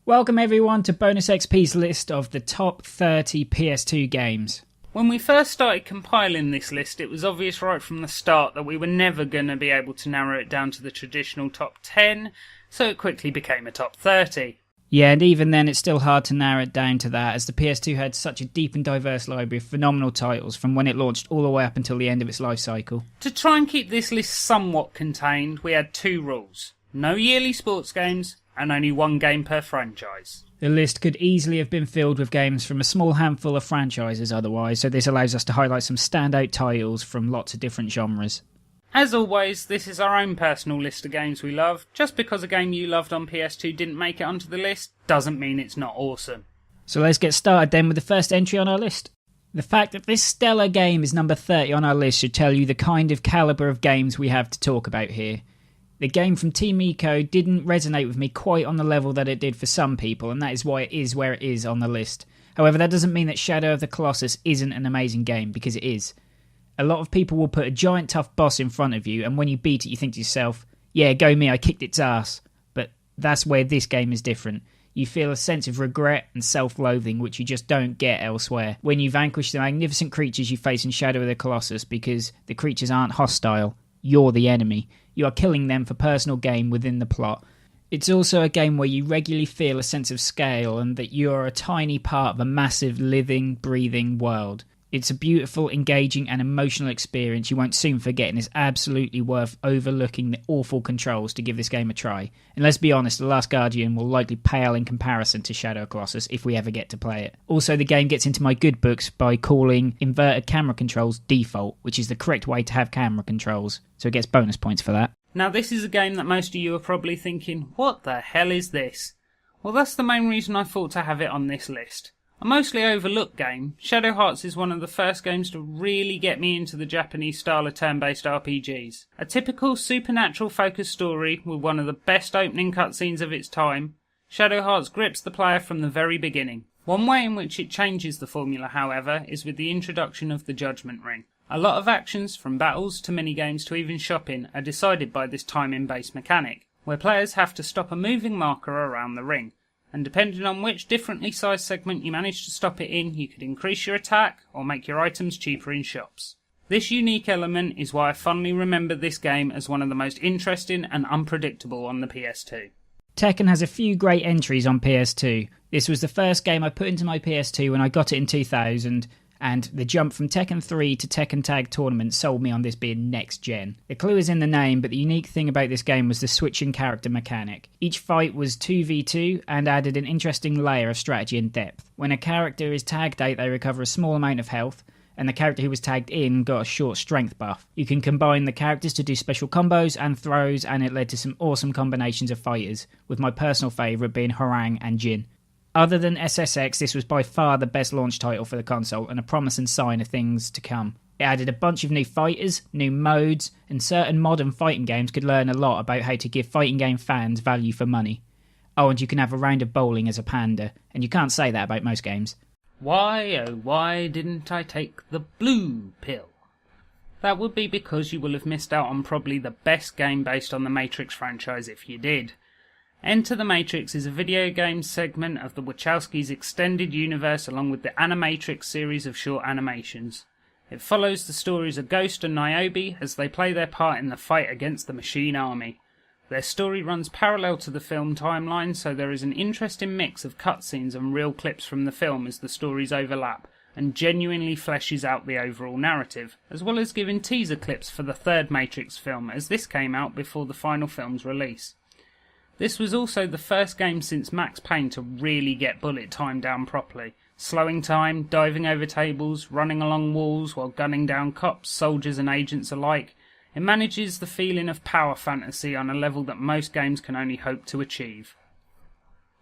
Welcome everyone to bonusXP's list of the top 30 PS2 games. When we first started compiling this list, it was obvious right from the start that we were never going to be able to narrow it down to the traditional top 10, so it quickly became a top 30. Yeah, and even then it's still hard to narrow it down to that, as the PS2 had such a deep and diverse library of phenomenal titles from when it launched all the way up until the end of its life cycle. To try and keep this list somewhat contained, we had two rules. No yearly sports games, and only one game per franchise. The list could easily have been filled with games from a small handful of franchises otherwise, so this allows us to highlight some standout titles from lots of different genres. As always, this is our own personal list of games we love. Just because a game you loved on PS2 didn't make it onto the list, doesn't mean it's not awesome. So let's get started then with the first entry on our list. The fact that this stellar game is number 30 on our list should tell you the kind of calibre of games we have to talk about here. The game from Team Eco didn't resonate with me quite on the level that it did for some people, and that is why it is where it is on the list. However, that doesn't mean that Shadow of the Colossus isn't an amazing game, because it is. A lot of people will put a giant tough boss in front of you, and when you beat it you think to yourself, yeah, go me, I kicked its ass. But that's where this game is different. You feel a sense of regret and self-loathing which you just don't get elsewhere when you vanquish the magnificent creatures you face in Shadow of the Colossus, because the creatures aren't hostile. You're the enemy. You are killing them for personal gain within the plot. It's also a game where you regularly feel a sense of scale and that you are a tiny part of a massive, living, breathing world. It's a beautiful, engaging and emotional experience you won't soon forget, and is absolutely worth overlooking the awful controls to give this game a try. And let's be honest, The Last Guardian will likely pale in comparison to Shadow of Colossus if we ever get to play it. Also, the game gets into my good books by calling inverted camera controls default, which is the correct way to have camera controls, so it gets bonus points for that. Now this is a game that most of you are probably thinking, what the hell is this? Well, that's the main reason I thought to have it on this list. A mostly overlooked game, Shadow Hearts is one of the first games to really get me into the Japanese style of turn-based RPGs. A typical supernatural focused story with one of the best opening cutscenes of its time, Shadow Hearts grips the player from the very beginning. One way in which it changes the formula, however, is with the introduction of the Judgment Ring. A lot of actions, from battles to minigames to even shopping, are decided by this timing-based mechanic, where players have to stop a moving marker around the ring. And depending on which differently sized segment you manage to stop it in, you could increase your attack or make your items cheaper in shops. This unique element is why I fondly remember this game as one of the most interesting and unpredictable on the PS2. Tekken has a few great entries on PS2. This was the first game I put into my PS2 when I got it in 2000, and the jump from Tekken 3 to Tekken Tag Tournament sold me on this being next gen. The clue is in the name, but the unique thing about this game was the switching character mechanic. Each fight was 2v2 and added an interesting layer of strategy and depth. When a character is tagged out, they recover a small amount of health, and the character who was tagged in got a short strength buff. You can combine the characters to do special combos and throws, and it led to some awesome combinations of fighters, with my personal favourite being Harang and Jin. Other than SSX, this was by far the best launch title for the console, and a promising sign of things to come. It added a bunch of new fighters, new modes, and certain modern fighting games could learn a lot about how to give fighting game fans value for money. Oh, and you can have a round of bowling as a panda, and you can't say that about most games. Why, oh why didn't I take the blue pill? That would be because you will have missed out on probably the best game based on the Matrix franchise if you did. Enter the Matrix is a video game segment of the Wachowskis' extended universe along with the Animatrix series of short animations. It follows the stories of Ghost and Niobe as they play their part in the fight against the Machine Army. Their story runs parallel to the film timeline, so there is an interesting mix of cutscenes and real clips from the film as the stories overlap, and genuinely fleshes out the overall narrative, as well as giving teaser clips for the third Matrix film, as this came out before the final film's release. This was also the first game since Max Payne to really get bullet time down properly, slowing time, diving over tables, running along walls while gunning down cops, soldiers and agents alike. It manages the feeling of power fantasy on a level that most games can only hope to achieve.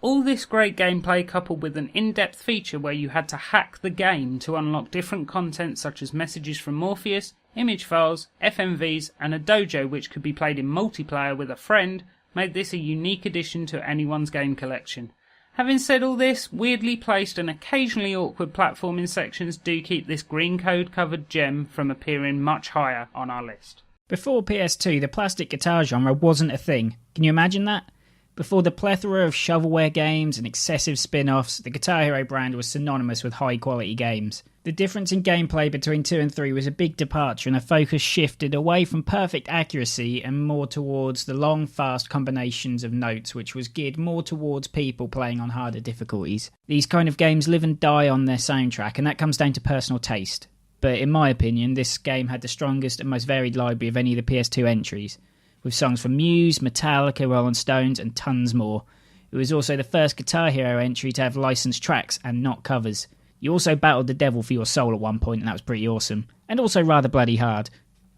All this great gameplay coupled with an in-depth feature where you had to hack the game to unlock different content such as messages from Morpheus, image files, FMVs and a dojo which could be played in multiplayer with a friend made this a unique addition to anyone's game collection. Having said all this, weirdly placed and occasionally awkward platforming sections do keep this green code covered gem from appearing much higher on our list. Before PS2, the plastic guitar genre wasn't a thing. Can you imagine that? Before the plethora of shovelware games and excessive spin-offs, the Guitar Hero brand was synonymous with high-quality games. The difference in gameplay between 2 and 3 was a big departure, and the focus shifted away from perfect accuracy and more towards the long, fast combinations of notes, which was geared more towards people playing on harder difficulties. These kind of games live and die on their soundtrack, and that comes down to personal taste. But in my opinion, this game had the strongest and most varied library of any of the PS2 entries, with songs from Muse, Metallica, Rolling Stones, and tons more. It was also the first Guitar Hero entry to have licensed tracks and not covers. You also battled the devil for your soul at one point, and that was pretty awesome. And also rather bloody hard.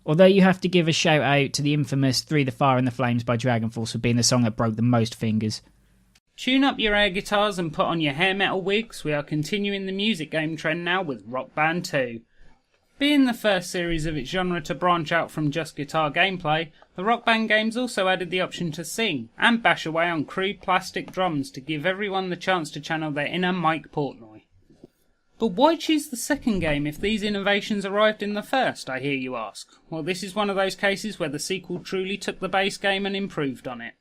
Although you have to give a shout out to the infamous Through the Fire and the Flames by DragonForce for being the song that broke the most fingers. Tune up your air guitars and put on your hair metal wigs. We are continuing the music game trend now with Rock Band 2. Being the first series of its genre to branch out from just guitar gameplay, the Rock Band games also added the option to sing and bash away on crude plastic drums to give everyone the chance to channel their inner Mike Portnoy. But why choose the second game if these innovations arrived in the first, I hear you ask? Well, this is one of those cases where the sequel truly took the base game and improved on it.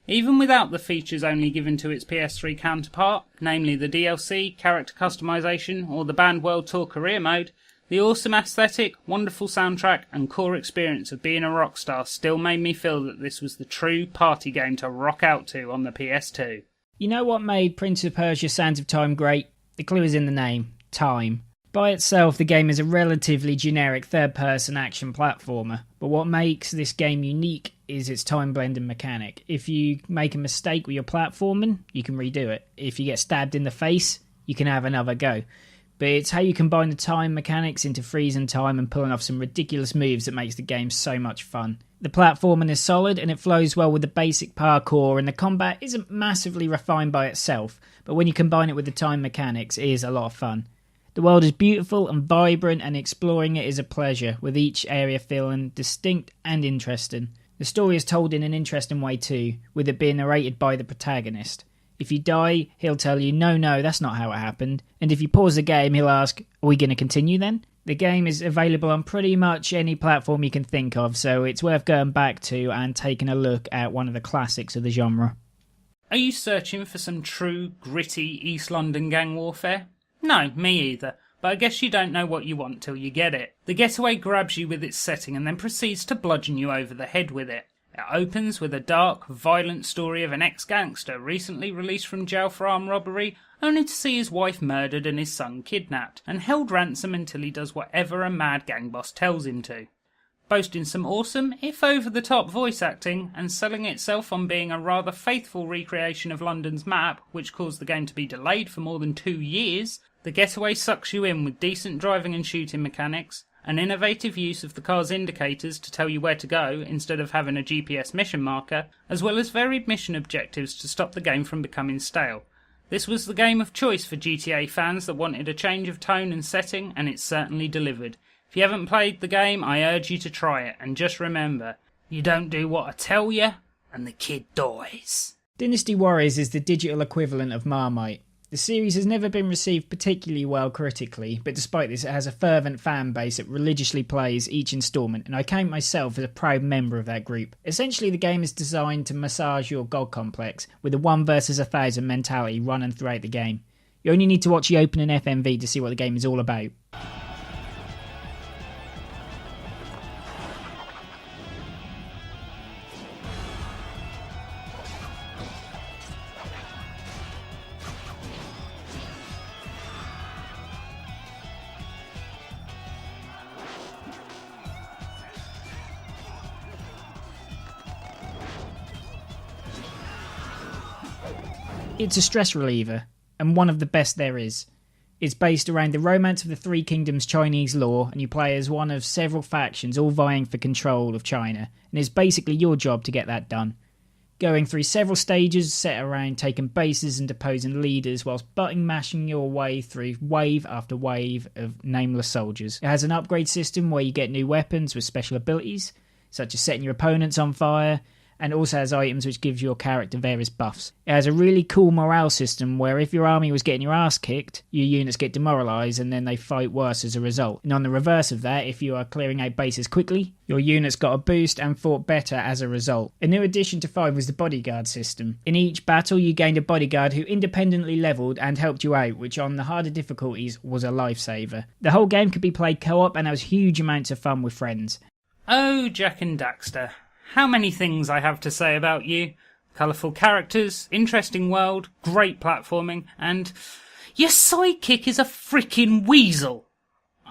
Even without the features only given to its PS3 counterpart, namely the DLC, character customization, or the Band World Tour career mode, the awesome aesthetic, wonderful soundtrack, and core experience of being a rock star still made me feel that this was the true party game to rock out to on the PS2. You know what made Prince of Persia Sands of Time great? The clue is in the name, time. By itself, the game is a relatively generic third-person action platformer, but what makes this game unique is its time-blending mechanic. If you make a mistake with your platforming, you can redo it. If you get stabbed in the face, you can have another go. But it's how you combine the time mechanics into freezing time and pulling off some ridiculous moves that makes the game so much fun. The platforming is solid and it flows well with the basic parkour, and the combat isn't massively refined by itself, but when you combine it with the time mechanics, it is a lot of fun. The world is beautiful and vibrant, and exploring it is a pleasure, with each area feeling distinct and interesting. The story is told in an interesting way too, with it being narrated by the protagonist. If you die, he'll tell you, no, that's not how it happened. And if you pause the game, he'll ask, are we going to continue then? The game is available on pretty much any platform you can think of, so it's worth going back to and taking a look at one of the classics of the genre. Are you searching for some true, gritty East London gang warfare? No, me either, but I guess you don't know what you want till you get it. The Getaway grabs you with its setting and then proceeds to bludgeon you over the head with it. It opens with a dark, violent story of an ex-gangster recently released from jail for armed robbery, only to see his wife murdered and his son kidnapped, and held ransom until he does whatever a mad gang boss tells him to. Boasting some awesome, if over-the-top voice acting, and selling itself on being a rather faithful recreation of London's map, which caused the game to be delayed for more than 2 years, The Getaway sucks you in with decent driving and shooting mechanics, an innovative use of the car's indicators to tell you where to go instead of having a GPS mission marker, as well as varied mission objectives to stop the game from becoming stale. This was the game of choice for GTA fans that wanted a change of tone and setting, and it certainly delivered. If you haven't played the game, I urge you to try it, and just remember, you don't do what I tell you, and the kid dies. Dynasty Warriors is the digital equivalent of Marmite. The series has never been received particularly well critically, but despite this it has a fervent fan base that religiously plays each instalment, and I count myself as a proud member of that group. Essentially the game is designed to massage your god complex, with a 1 versus 1,000 mentality running throughout the game. You only need to watch the opening FMV to see what the game is all about. It's a stress reliever, and one of the best there is. It's based around the romance of the Three Kingdoms Chinese law, and you play as one of several factions all vying for control of China, and it's basically your job to get that done. Going through several stages set around taking bases and deposing leaders whilst button mashing your way through wave after wave of nameless soldiers. It has an upgrade system where you get new weapons with special abilities, such as setting your opponents on fire, and also has items which gives your character various buffs. It has a really cool morale system where if your army was getting your ass kicked, your units get demoralised and then they fight worse as a result. And on the reverse of that, if you are clearing out bases quickly, your units got a boost and fought better as a result. A new addition to 5 was the bodyguard system. In each battle you gained a bodyguard who independently levelled and helped you out, which on the harder difficulties was a lifesaver. The whole game could be played co-op and there was huge amounts of fun with friends. Oh, Jack and Daxter, how many things I have to say about you. Colourful characters, interesting world, great platforming, and your sidekick is a freaking weasel.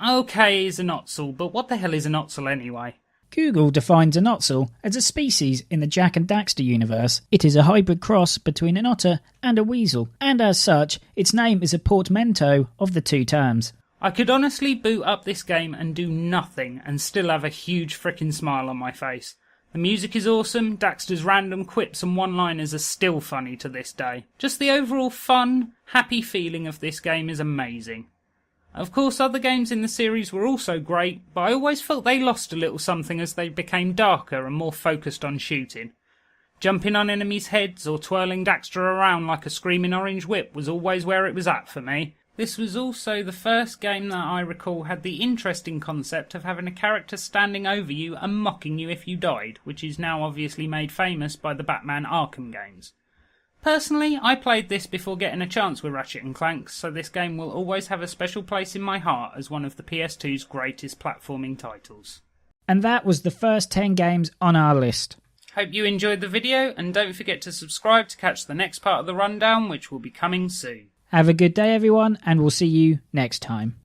Okay, he's an ottsel, but what the hell is an ottsel anyway? Google defines an ottsel as a species in the Jack and Daxter universe. It is a hybrid cross between an otter and a weasel, and as such, its name is a portmanteau of the two terms. I could honestly boot up this game and do nothing and still have a huge frickin' smile on my face. The music is awesome, Daxter's random quips and one-liners are still funny to this day. Just the overall fun, happy feeling of this game is amazing. Of course, other games in the series were also great, but I always felt they lost a little something as they became darker and more focused on shooting. Jumping on enemies' heads or twirling Daxter around like a screaming orange whip was always where it was at for me. This was also the first game that I recall had the interesting concept of having a character standing over you and mocking you if you died, which is now obviously made famous by the Batman Arkham games. Personally, I played this before getting a chance with Ratchet & Clank, so this game will always have a special place in my heart as one of the PS2's greatest platforming titles. And that was the first 10 games on our list. Hope you enjoyed the video, and don't forget to subscribe to catch the next part of the rundown, which will be coming soon. Have a good day everyone, and we'll see you next time.